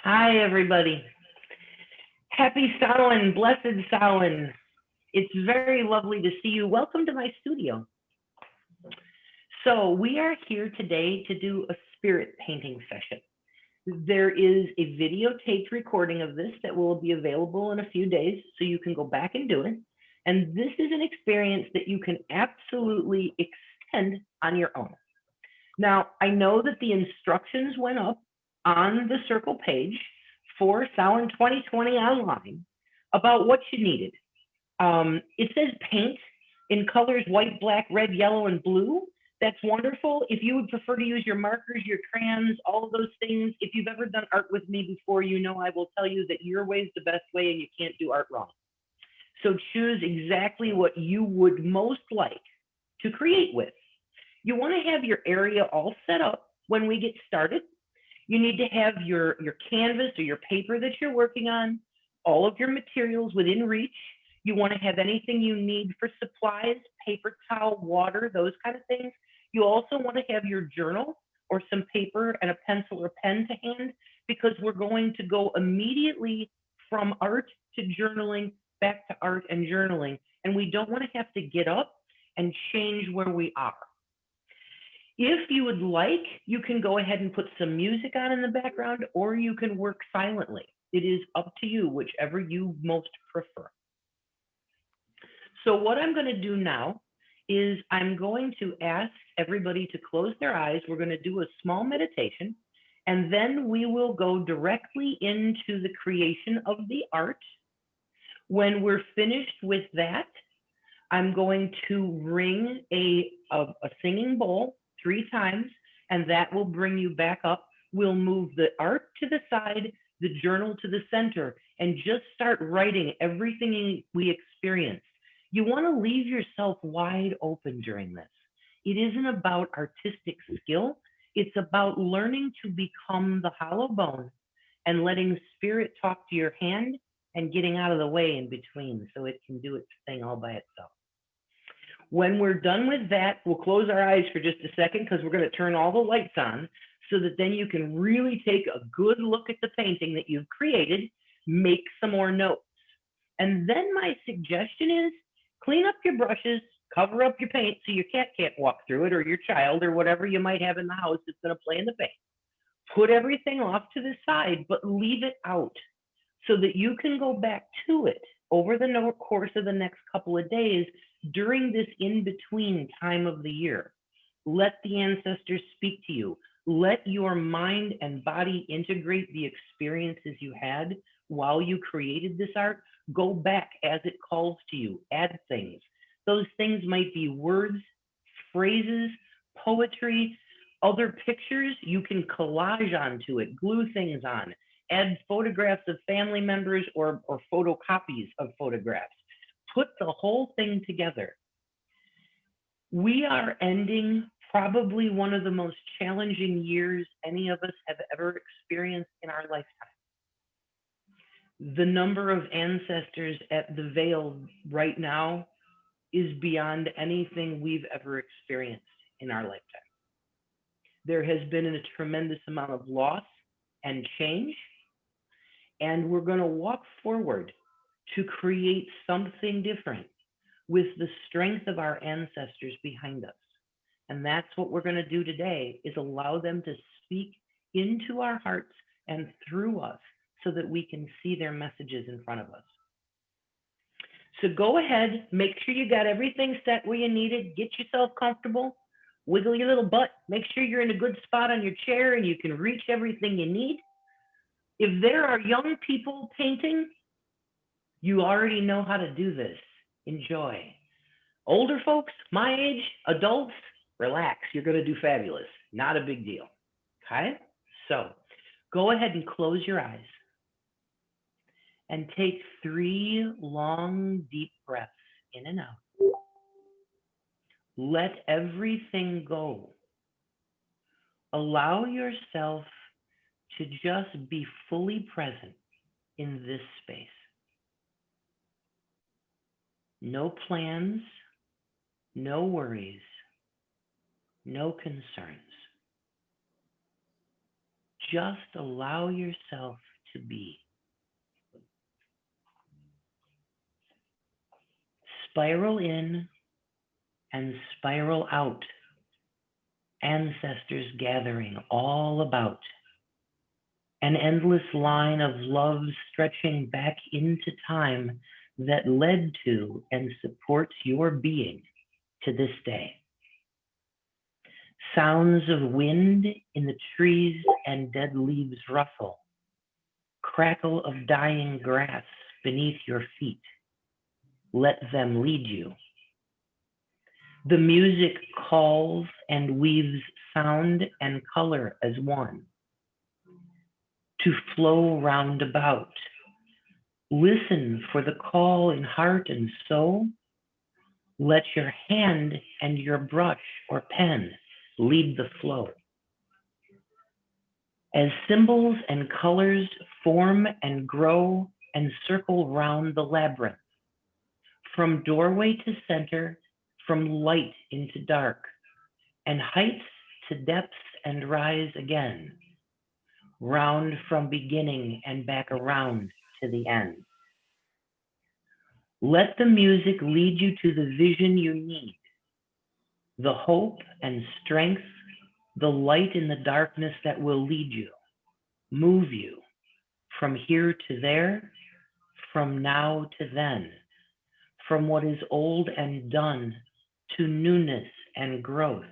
Hi, everybody. Happy Samhain, blessed Samhain. It's very lovely to see you. Welcome to my studio. So, we are here today to do a spirit painting session. There is a videotaped recording of this that will be available in a few days, so you can go back and do it. And this is an experience that you can absolutely extend on your own. Now, I know that the instructions went up on the circle page for Samhain 2020 online about what you needed. It says paint in colors white, black, red, yellow, and blue. That's wonderful. If you would prefer to use your markers, your crayons, all of those things, if you've ever done art with me before, you know I will tell you that your way is the best way and you can't do art wrong. So choose exactly what you would most like to create with. You want to have your area all set up when we get started. You need to have your canvas or your paper that you're working on, all of your materials within reach. You want to have anything you need for supplies, paper towel, water, those kind of things. You also want to have your journal or some paper and a pencil or pen to hand because we're going to go immediately from art to journaling back to art and journaling. And we don't want to have to get up and change where we are. If you would like, you can go ahead and put some music on in the background, or you can work silently. It is up to you, whichever you most prefer. So what I'm going to do now is I'm going to ask everybody to close their eyes. We're going to do a small meditation, and then we will go directly into the creation of the art. When we're finished with that, I'm going to ring a singing bowl 3 times, and that will bring you back up. We'll move the art to the side, the journal to the center, and just start writing everything we experience. You want to leave yourself wide open during this. It isn't about artistic skill. It's about learning to become the hollow bone and letting spirit talk to your hand and getting out of the way in between so it can do its thing all by itself. When we're done with that, we'll close our eyes for just a second because we're going to turn all the lights on so that then you can really take a good look at the painting that you've created, make some more notes. And then my suggestion is clean up your brushes, cover up your paint so your cat can't walk through it, or your child, or whatever you might have in the house that's going to play in the paint. Put everything off to the side, but leave it out so that you can go back to it over the course of the next couple of days during this in-between time of the year. Let the ancestors speak to you. Let your mind and body integrate the experiences you had while you created this art. Go back as it calls to you. Add things. Those things might be words, phrases, poetry, other pictures. You can collage onto it, glue things on, add photographs of family members or photocopies of photographs. Put the whole thing together. We are ending probably one of the most challenging years any of us have ever experienced in our lifetime. The number of ancestors at the veil right now is beyond anything we've ever experienced in our lifetime. There has been a tremendous amount of loss and change, and we're going to walk forward to create something different with the strength of our ancestors behind us. And that's what we're going to do today, is allow them to speak into our hearts and through us so that we can see their messages in front of us. So go ahead, make sure you got everything set where you need it, get yourself comfortable, wiggle your little butt, make sure you're in a good spot on your chair and you can reach everything you need. If there are young people painting, you already know how to do this. Enjoy. Older folks, my age, adults, relax. You're going to do fabulous. Not a big deal. Okay? So go ahead and close your eyes and take 3 long, deep breaths in and out. Let everything go. Allow yourself to just be fully present in this space. No plans, no worries, no concerns. Just allow yourself to be. Spiral in and spiral out, ancestors gathering all about. An endless line of love stretching back into time that led to and supports your being to this day. Sounds of wind in the trees and dead leaves rustle, crackle of dying grass beneath your feet. Let them lead you. The music calls and weaves sound and color as one, to flow round about. Listen for the call in heart and soul. Let your hand and your brush or pen lead the flow. As symbols and colors form and grow and circle round the labyrinth, from doorway to center, from light into dark, and heights to depths and rise again, round from beginning and back around to the end. Let the music lead you to the vision you need, the hope and strength, the light in the darkness that will lead you, move you from here to there, from now to then, from what is old and done to newness and growth,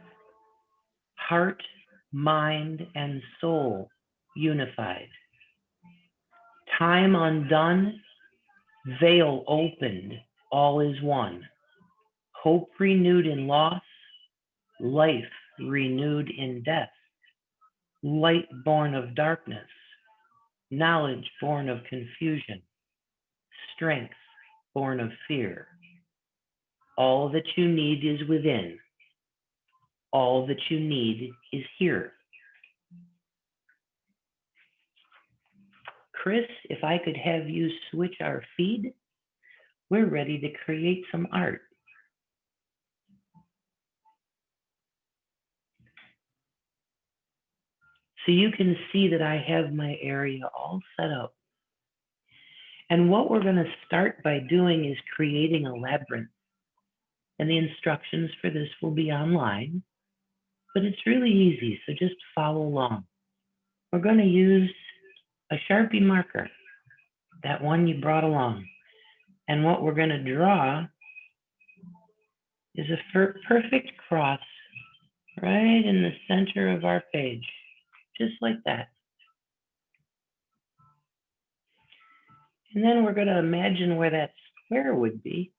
heart, mind, and soul unified. Time undone, veil opened, all is one. Hope renewed in loss, life renewed in death. Light born of darkness, knowledge born of confusion, strength born of fear. All that you need is within. All that you need is here. Chris, if I could have you switch our feed, we're ready to create some art. So you can see that I have my area all set up. And what we're going to start by doing is creating a labyrinth. And the instructions for this will be online, but it's really easy, so just follow along. We're going to use a Sharpie marker, that one you brought along. And what we're going to draw is a perfect cross right in the center of our page, just like that. And then we're going to imagine where that square would be.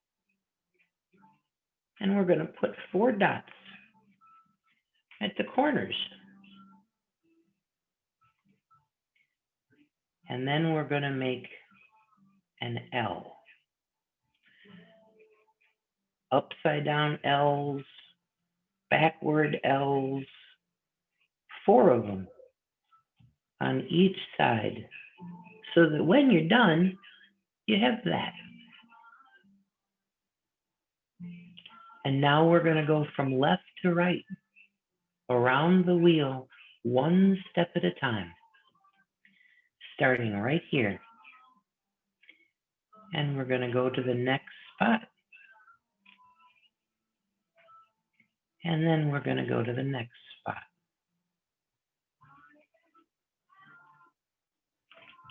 And we're going to put 4 dots at the corners. And then we're going to make an L. Upside down L's, backward L's, 4 of them on each side, so that when you're done, you have that. And now we're going to go from left to right, around the wheel, one step at a time, starting right here. And we're going to go to the next spot. And then we're going to go to the next spot.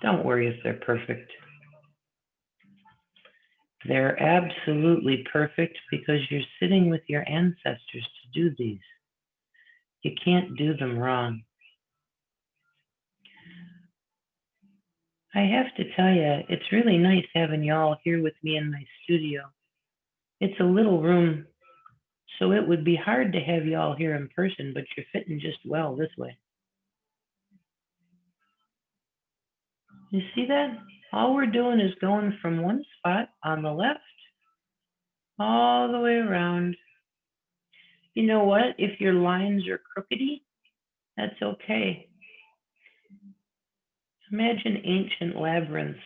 Don't worry if they're perfect. They're absolutely perfect because you're sitting with your ancestors to do these. You can't do them wrong. I have to tell you, it's really nice having y'all here with me in my studio. It's a little room, so it would be hard to have y'all here in person, but you're fitting just well this way. You see that? All we're doing is going from one spot on the left all the way around. You know what? If your lines are crookedy, that's okay. Imagine ancient labyrinths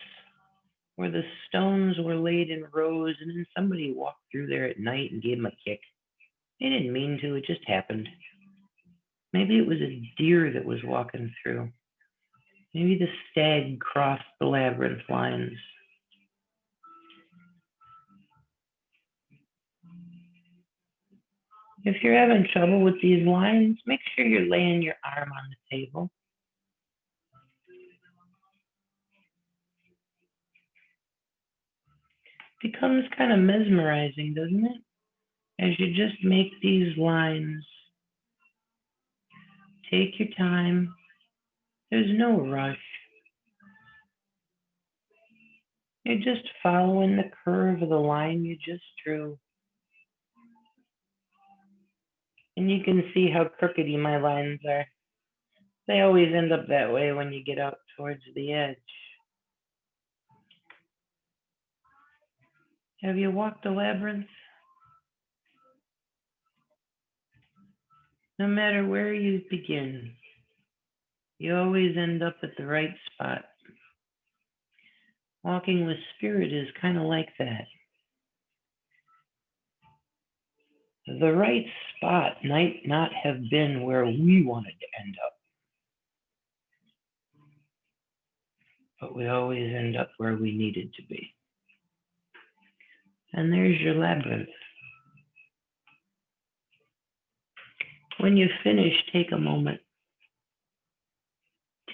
where the stones were laid in rows and then somebody walked through there at night and gave them a kick. They didn't mean to, it just happened. Maybe it was a deer that was walking through. Maybe the stag crossed the labyrinth lines. If you're having trouble with these lines, make sure you're laying your arm on the table. Becomes kind of mesmerizing, doesn't it? As you just make these lines. Take your time. There's no rush. You're just following the curve of the line you just drew. And you can see how crookedy my lines are. They always end up that way when you get out towards the edge. Have you walked a labyrinth? No matter where you begin, you always end up at the right spot. Walking with spirit is kind of like that. The right spot might not have been where we wanted to end up, but we always end up where we needed to be. And there's your labyrinth. When you finish, take a moment.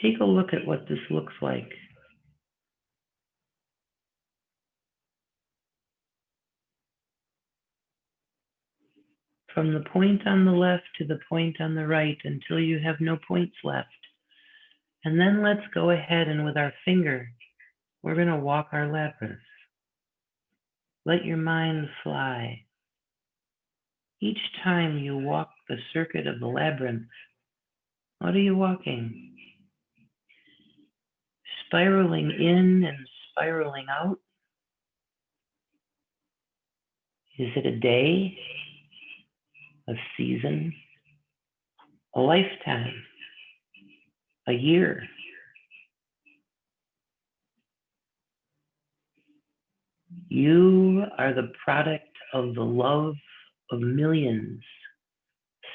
Take a look at what this looks like. From the point on the left to the point on the right until you have no points left. And then let's go ahead and with our finger, we're going to walk our labyrinth. Let your mind fly. Each time you walk the circuit of the labyrinth, what are you walking? Spiraling in and spiraling out? Is it a day, a season, a lifetime, a year? You are the product of the love of millions,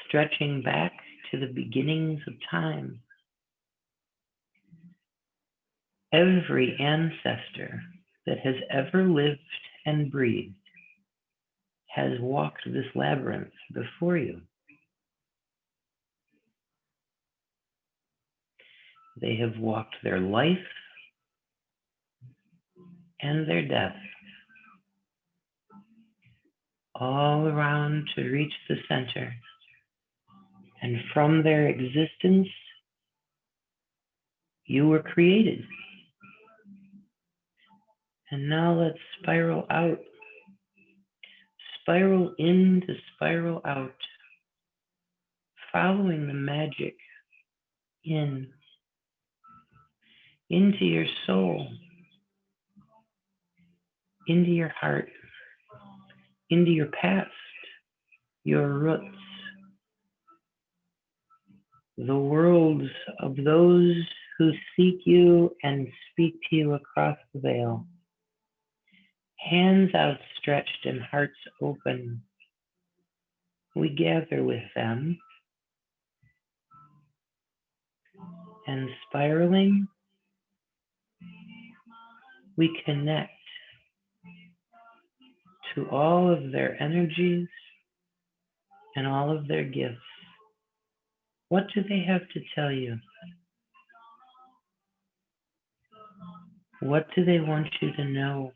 stretching back to the beginnings of time. Every ancestor that has ever lived and breathed has walked this labyrinth before you. They have walked their life and their death, all around to reach the center. And from their existence, you were created. And now let's spiral out. Spiral in to spiral out, following the magic into your soul, into your heart, into your past, your roots, the worlds of those who seek you and speak to you across the veil. Hands outstretched and hearts open, we gather with them, and spiraling, we connect to all of their energies and all of their gifts. What do they have to tell you? What do they want you to know?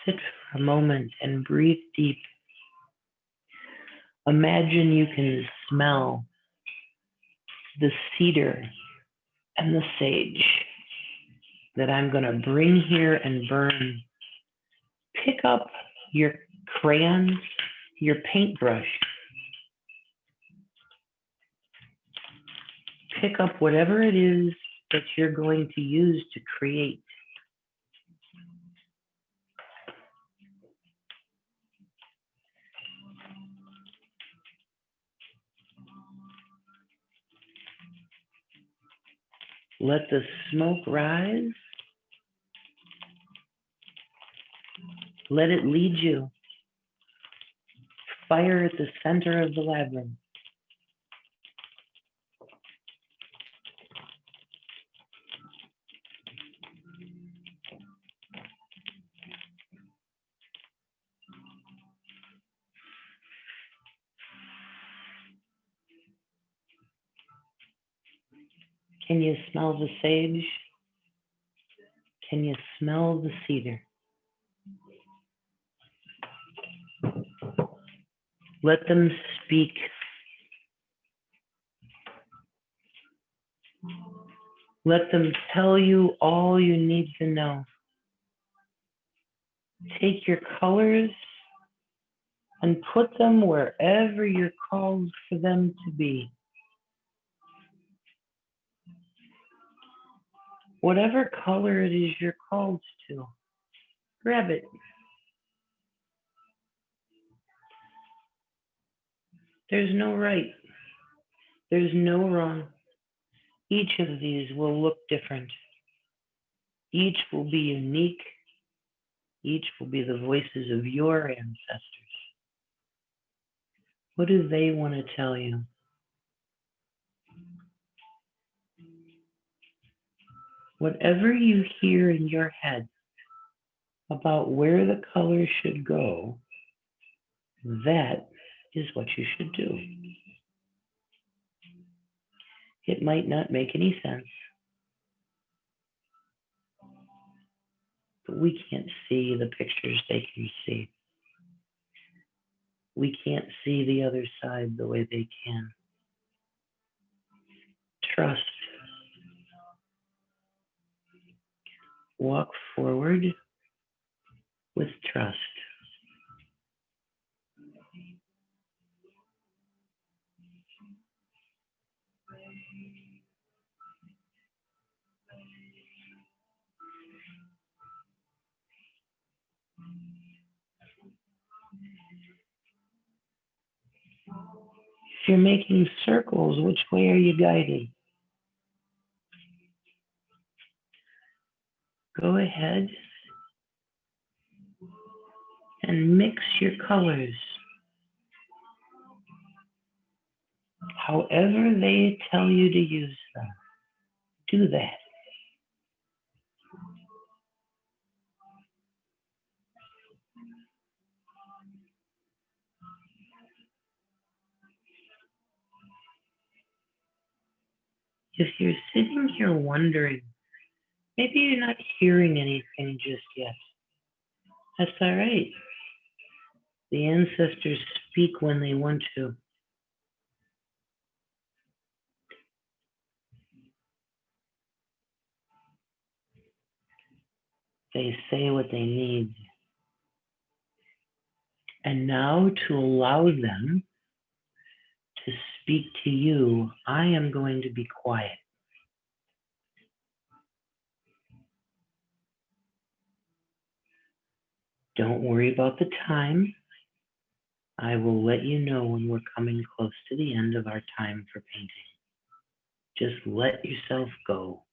Sit for a moment and breathe deep. Imagine you can smell the cedar and the sage that I'm going to bring here and burn. Pick up your crayons, your paintbrush. Pick up whatever it is that you're going to use to create. Let the smoke rise. Let it lead you. fire at the center of the labyrinth. Can you smell the sage? Can you smell the cedar? Let them speak. Let them tell you all you need to know. Take your colors and put them wherever you're called for them to be. Whatever color it is you're called to, grab it. There's no right. There's no wrong. Each of these will look different. Each will be unique. Each will be the voices of your ancestors. What do they want to tell you? Whatever you hear in your head about where the colors should go, that is what you should do. It might not make any sense, but we can't see the pictures they can see. We can't see the other side the way they can. Trust. Walk forward with trust. If you're making circles, which way are you guided? Go ahead and mix your colors. However they tell you to use them, do that. If you're sitting here wondering, maybe you're not hearing anything just yet, that's all right. The ancestors speak when they want to. They say what they need. And now to allow them to speak to you, I am going to be quiet. Don't worry about the time. I will let you know when we're coming close to the end of our time for painting. Just let yourself go.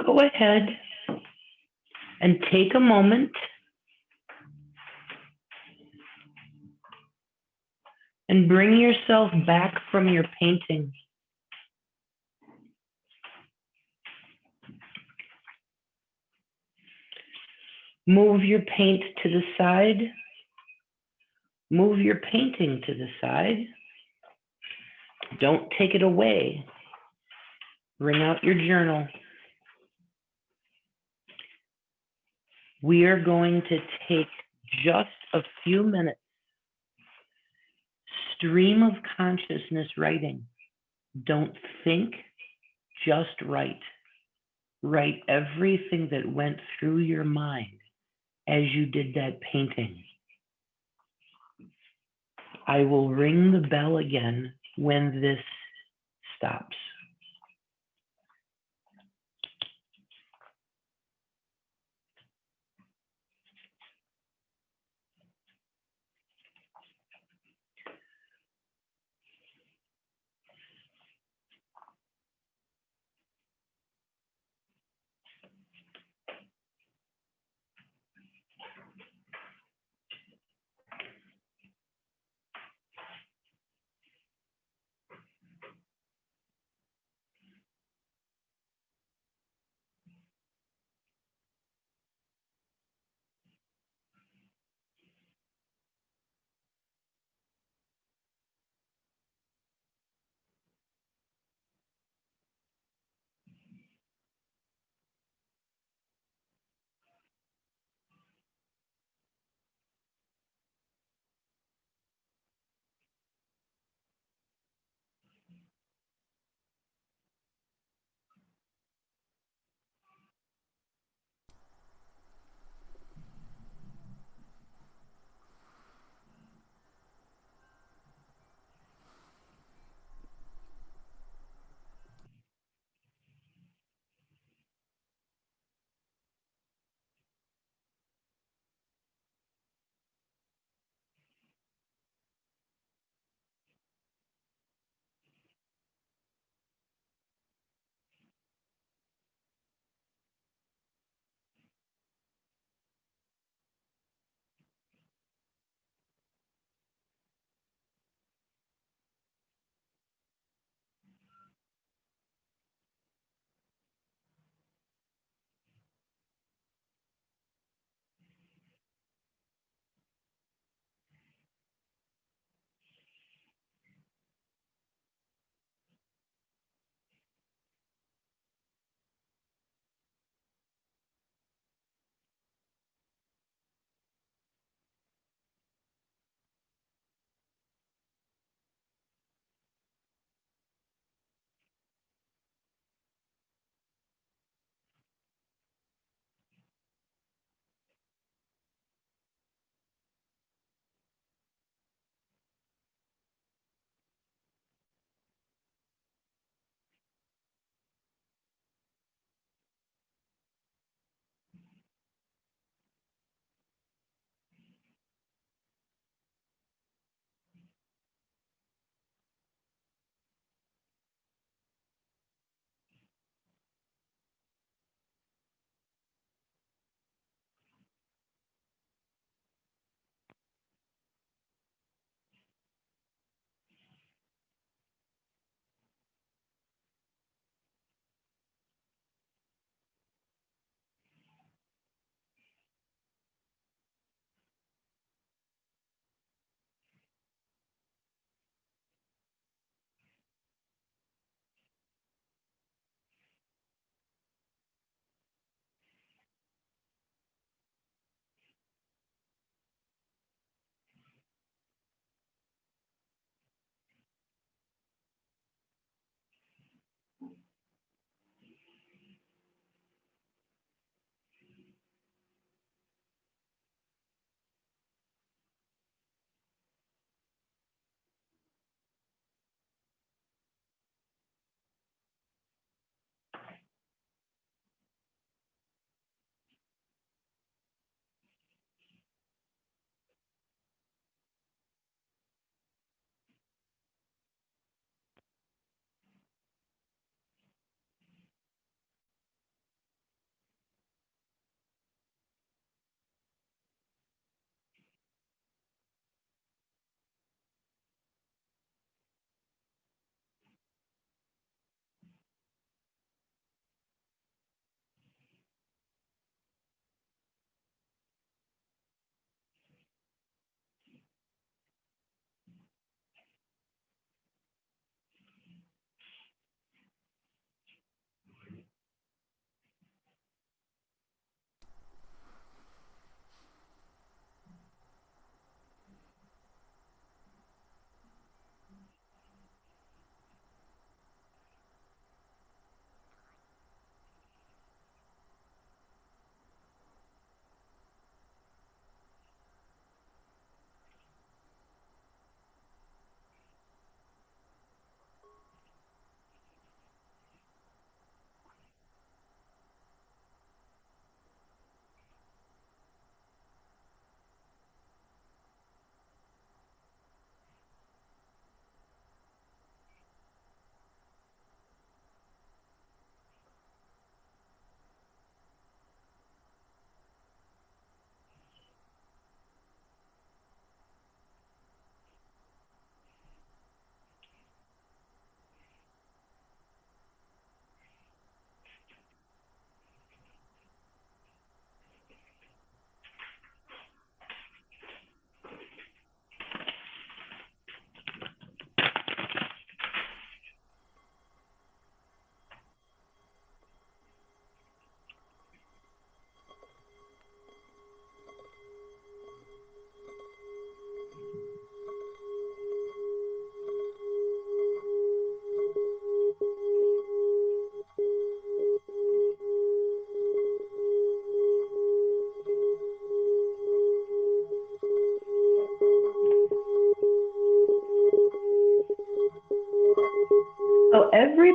Go ahead and take a moment and bring yourself back from your painting. Move your paint to the side. Move your painting to the side. Don't take it away. Bring out your journal. We are going to take just a few minutes. Stream of consciousness writing. Don't think, just write. Write everything that went through your mind as you did that painting. I will ring the bell again when this stops.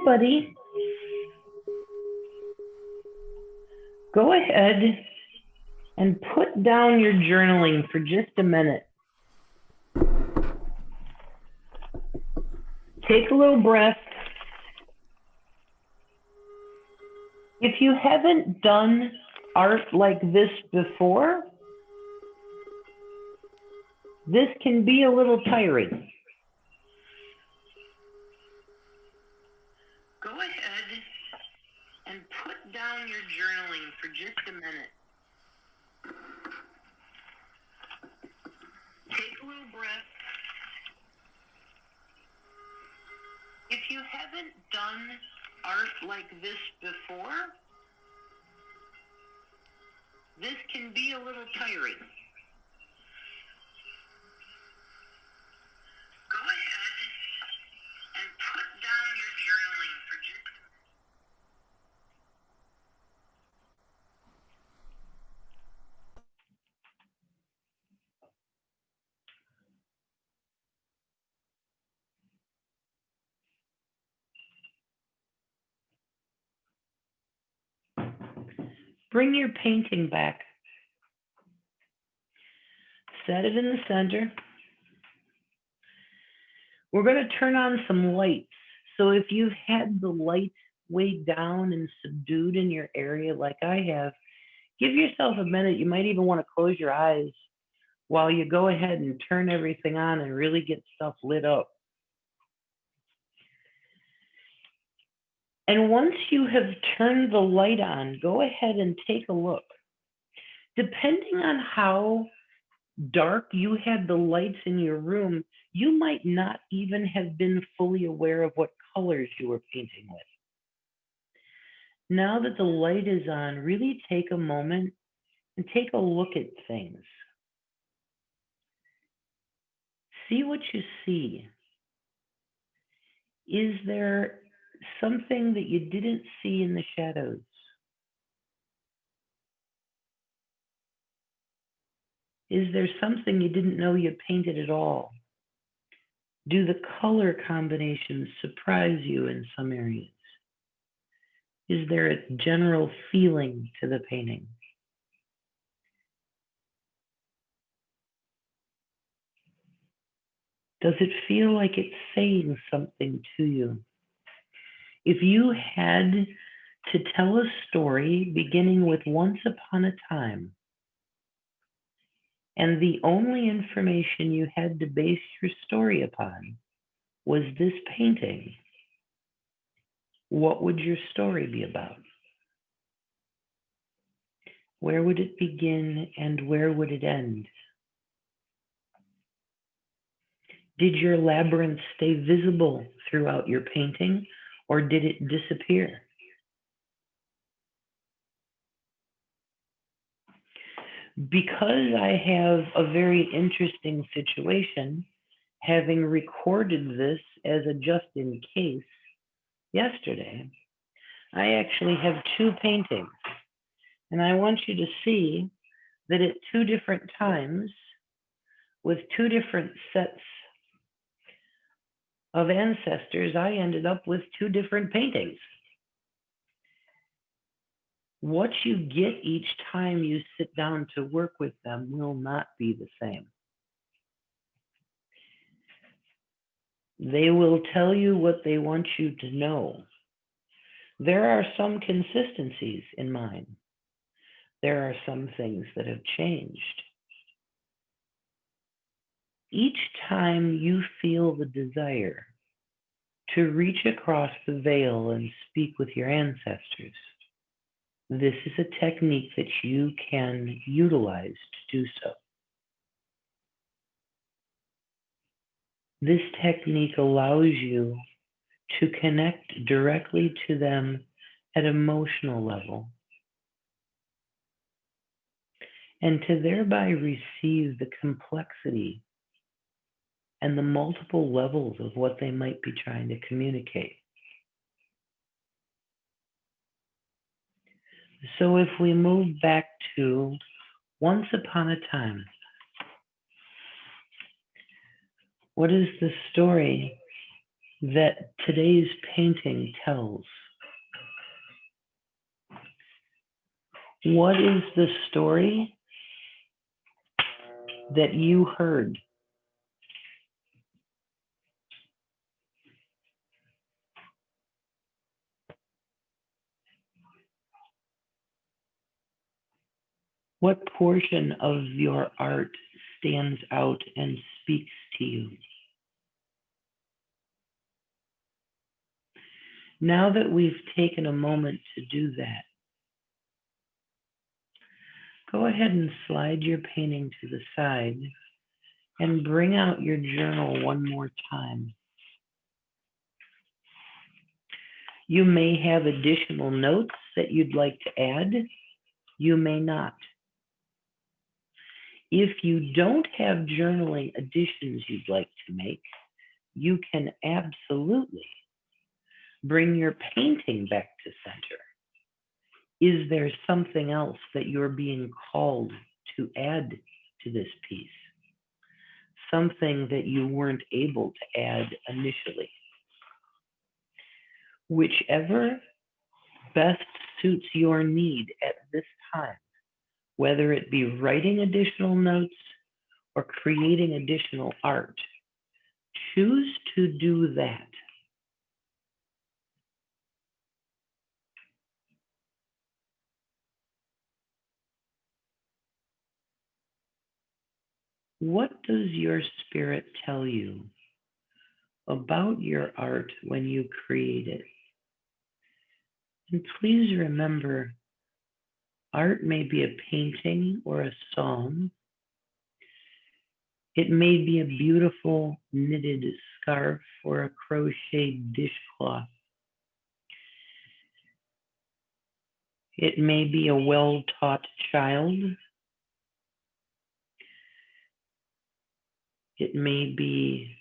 everybody, go ahead and put down your journaling for just a minute. Take a little breath. If you haven't done art like this before, this can be a little tiring. Go ahead and put down your journaling for just a minute. Take a little breath. If you haven't done art like this before, this can be a little tiring. Go ahead and put down your journaling for just a minute. Bring your painting back. Set it in the center. We're going to turn on some lights. So if you've had the light way down and subdued in your area like I have, give yourself a minute. You might even want to close your eyes while you go ahead and turn everything on and really get stuff lit up. And once you have turned the light on, go ahead and take a look. Depending on how dark you had the lights in your room, you might not even have been fully aware of what colors you were painting with. Now that the light is on, really take a moment and take a look at things. See what you see. Is there something that you didn't see in the shadows? Is there something you didn't know you painted at all? Do the color combinations surprise you in some areas? Is there a general feeling to the painting? Does it feel like it's saying something to you? If you had to tell a story beginning with once upon a time, and the only information you had to base your story upon was this painting, what would your story be about? Where would it begin and where would it end? Did your labyrinth stay visible throughout your painting, or did it disappear? Because I have a very interesting situation, having recorded this as a just in case yesterday, I actually have two paintings. And I want you to see that at two different times, with two different sets of ancestors, I ended up with two different paintings. What you get each time you sit down to work with them will not be the same. They will tell you what they want you to know. There are some consistencies in mine. There are some things that have changed. Each time you feel the desire to reach across the veil and speak with your ancestors, this is a technique that you can utilize to do so. This technique allows you to connect directly to them at emotional level and to thereby receive the complexity and the multiple levels of what they might be trying to communicate. So if we move back to once upon a time, what is the story that today's painting tells? What is the story that you heard? What portion of your art stands out and speaks to you? Now that we've taken a moment to do that, go ahead and slide your painting to the side and bring out your journal one more time. You may have additional notes that you'd like to add. You may not. If you don't have journaling additions you'd like to make, you can absolutely bring your painting back to center. Is there something else that you're being called to add to this piece? Something that you weren't able to add initially? Whichever best suits your need at this time, whether it be writing additional notes or creating additional art, choose to do that. What does your spirit tell you about your art when you create it? And please remember, art may be a painting or a song. It may be a beautiful knitted scarf or a crocheted dishcloth. It may be a well-taught child. It may be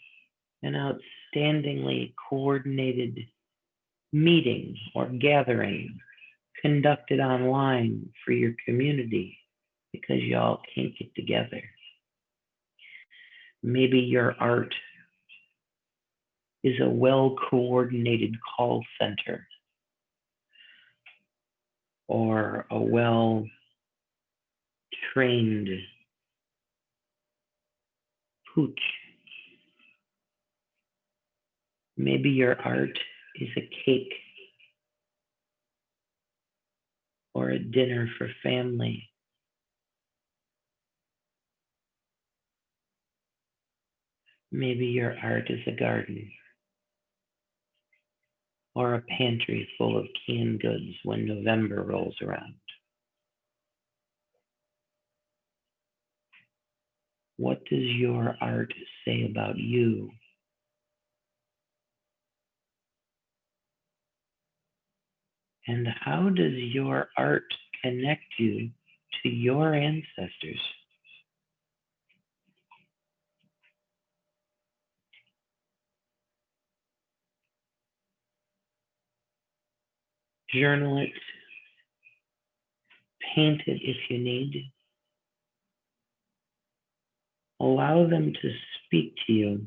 an outstandingly coordinated meeting or gathering conducted online for your community because y'all can't get together. Maybe your art is a well-coordinated call center or a well-trained pooch. Maybe your art is a cake or a dinner for family. Maybe your art is a garden or a pantry full of canned goods when November rolls around. What does your art say about you? And how does your art connect you to your ancestors? Journal it, paint it if you need. Allow them to speak to you.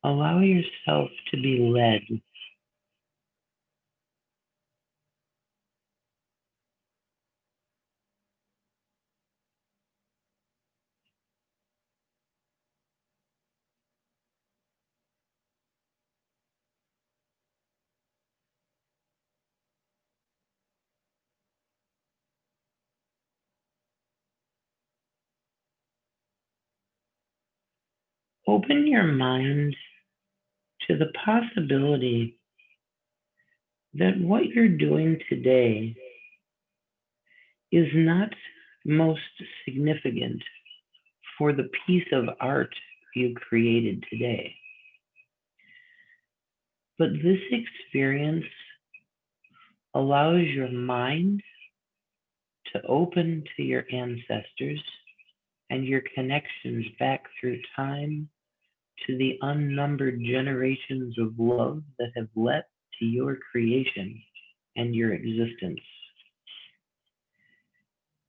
Allow yourself to be led. Open your mind to the possibility that what you're doing today is not most significant for the piece of art you created today. But this experience allows your mind to open to your ancestors and your connections back through time to the unnumbered generations of love that have led to your creation and your existence.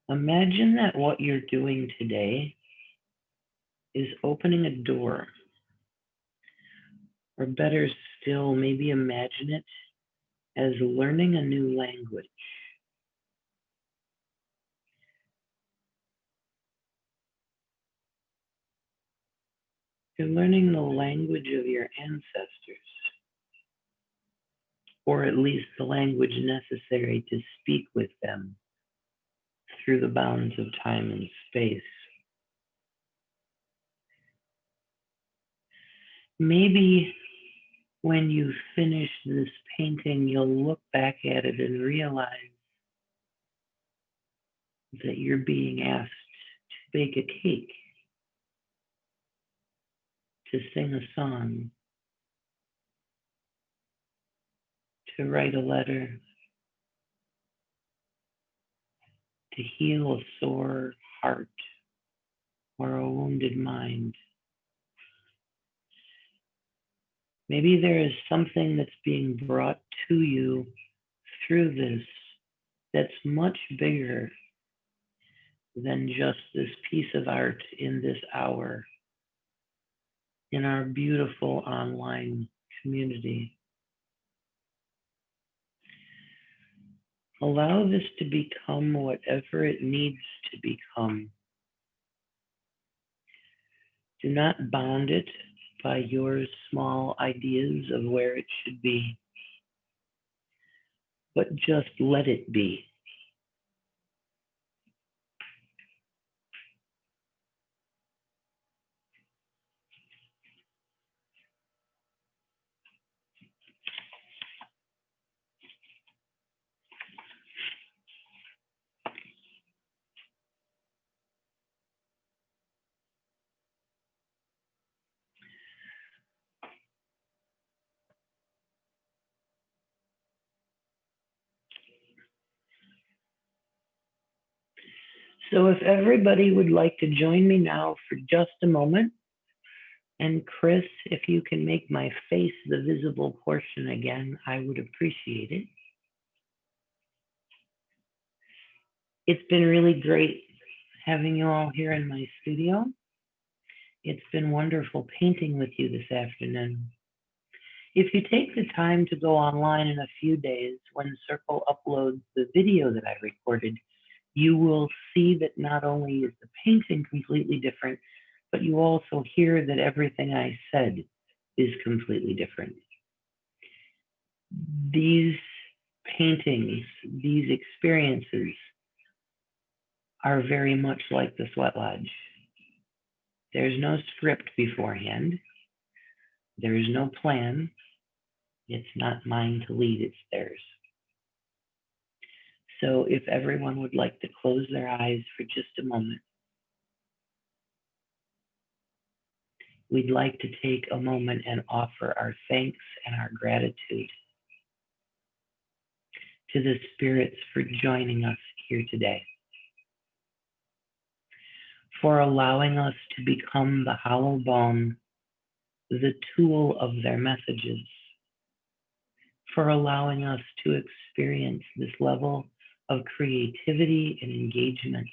Imagine that what you're doing today is opening a door, or better still, maybe imagine it as learning a new language. You're learning the language of your ancestors, or at least the language necessary to speak with them through the bounds of time and space. Maybe when you finish this painting, you'll look back at it and realize that you're being asked to bake a cake, to sing a song, to write a letter, to heal a sore heart or a wounded mind. Maybe there is something that's being brought to you through this that's much bigger than just this piece of art in this hour in our beautiful online community. Allow this to become whatever it needs to become. Do not bound it by your small ideas of where it should be, but just let it be. So if everybody would like to join me now for just a moment, and Chris, if you can make my face the visible portion again, I would appreciate it. It's been really great having you all here in my studio. It's been wonderful painting with you this afternoon. If you take the time to go online in a few days when Circle uploads the video that I recorded, you will see that not only is the painting completely different, but you also hear that everything I said is completely different. These paintings, these experiences are very much like the Sweat Lodge. There's no script beforehand. There is no plan. It's not mine to lead, it's theirs. So if everyone would like to close their eyes for just a moment, we'd like to take a moment and offer our thanks and our gratitude to the spirits for joining us here today, for allowing us to become the hollow bone, the tool of their messages, for allowing us to experience this level of creativity and engagement,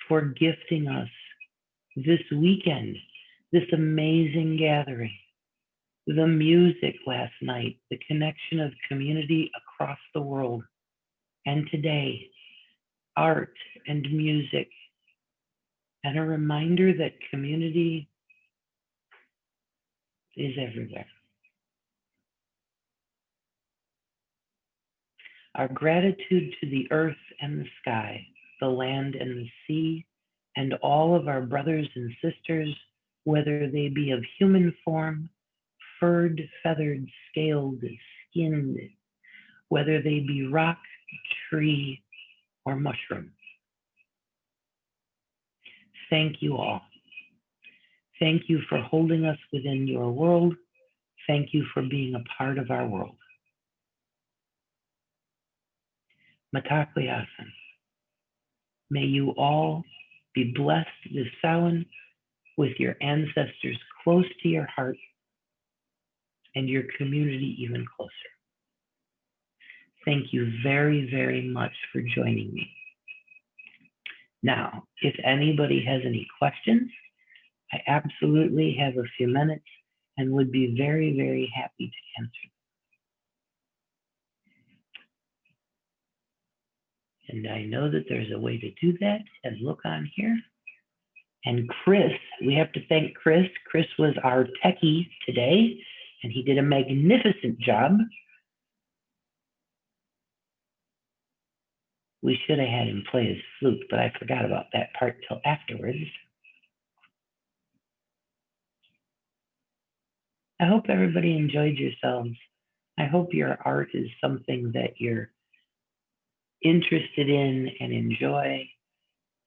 for gifting us this weekend, this amazing gathering, the music last night, the connection of community across the world, and today, art and music, and a reminder that community is everywhere. Our gratitude to the earth and the sky, the land and the sea, and all of our brothers and sisters, whether they be of human form, furred, feathered, scaled, skinned, whether they be rock, tree, or mushroom. Thank you all. Thank you for holding us within your world. Thank you for being a part of our world. Matakliasan. May you all be blessed this Samhain with your ancestors close to your heart and your community even closer. Thank you very, very much for joining me. Now, if anybody has any questions, I absolutely have a few minutes and would be very, very happy to answer. And I know that there's a way to do that, and look on here. And Chris, we have to thank Chris. Chris was our techie today, and he did a magnificent job. We should have had him play his flute, but I forgot about that part till afterwards. I hope everybody enjoyed yourselves. I hope your art is something that you're interested in and enjoy,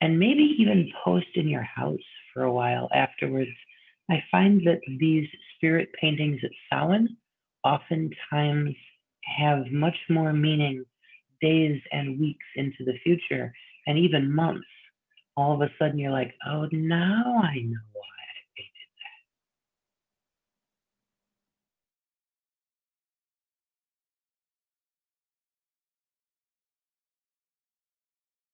and maybe even post in your house for a while afterwards. I find that these spirit paintings at Samhain oftentimes have much more meaning days and weeks into the future, and even months. All of a sudden you're like, oh, now I know